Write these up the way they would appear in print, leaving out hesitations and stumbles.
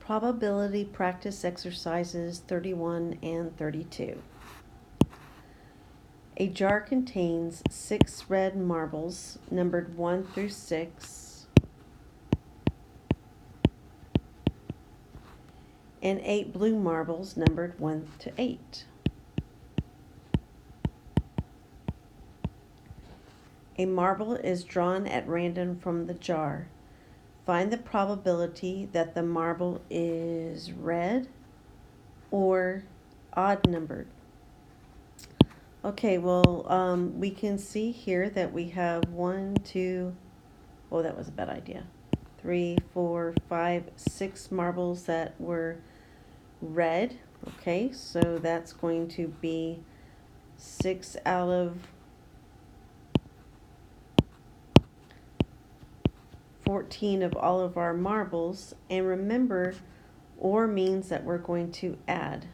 Probability practice exercises 31 and 32. A jar contains 6 red marbles numbered 1 through 6 and 8 blue marbles numbered 1 to 8. A marble is drawn at random from the jar. Find the probability that the marble is red or odd numbered. Okay, well, we can see here that we have 1, 2, oh, that was a bad idea. 3, 4, 5, 6 marbles that were red. Okay, so that's going to be 6 out of 14 of all of our marbles. And remember, or means that we're going to add.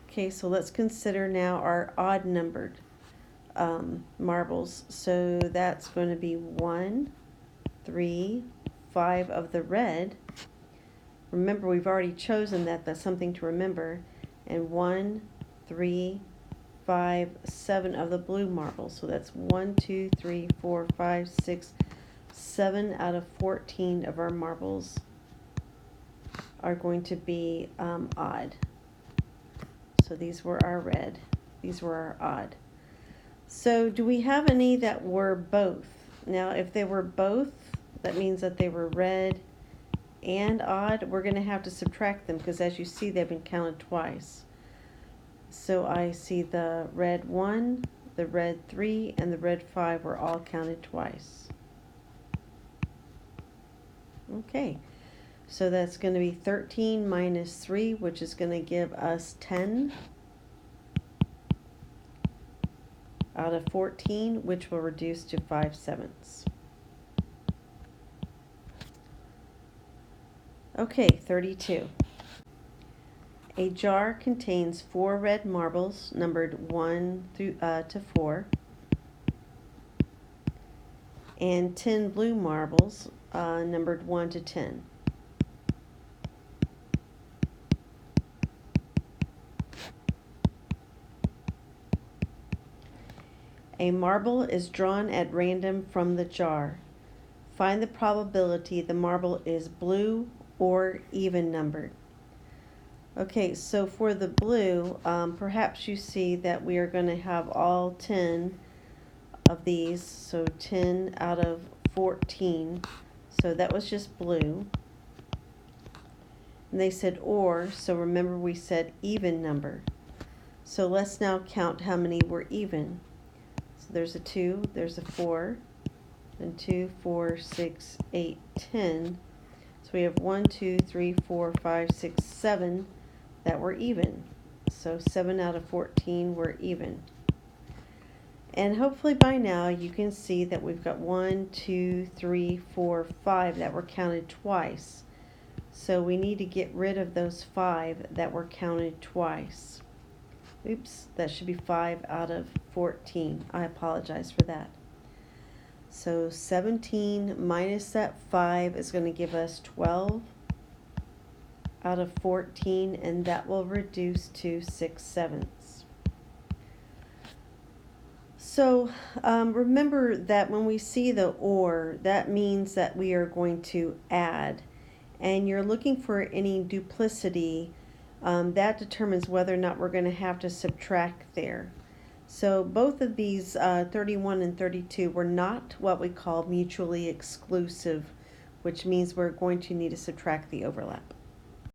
Okay, so let's consider now our odd numbered marbles. So that's going to be 1, 3, 5 of the red. Remember, we've already chosen that. That's something to remember. And 1, 3, 5, 7 of the blue marbles. So that's 1, 2, 3, 4, 5, 6, 7 out of 14 of our marbles are going to be odd. So these were our red. These were our odd. So do we have any that were both? Now, if they were both, that means that they were red and odd. We're going to have to subtract them because, as you see, they've been counted twice. So I see the red 1, the red 3, and the red 5 were all counted twice. Okay, so that's going to be 13 minus 3, which is going to give us 10 out of 14, which will reduce to 5/7. Okay, 32. A jar contains 4 red marbles numbered 1 through to 4 and 10 blue marbles numbered 1 to 10. A marble is drawn at random from the jar. Find the probability the marble is blue or even numbered. Okay, so for the blue, perhaps you see that we are going to have all 10 of these, so 10 out of 14. So that was just blue. And they said or, so remember we said even number. So let's now count how many were even. So there's a 2, there's a 4, and 2, 4, 6, 8, 10. So we have 1, 2, 3, 4, 5, 6, 7 that were even. So 7 out of 14 were even. And hopefully by now you can see that we've got 1, 2, 3, 4, 5 that were counted twice. So we need to get rid of those 5 that were counted twice. Oops, that should be 5 out of 14. I apologize for that. So 17 minus that 5 is going to give us 12 out of 14, and that will reduce to 6/7. So remember that when we see the or, that means that we are going to add. And you're looking for any duplicity. That determines whether or not we're going to have to subtract there. So both of these 31 and 32 were not what we call mutually exclusive, which means we're going to need to subtract the overlap.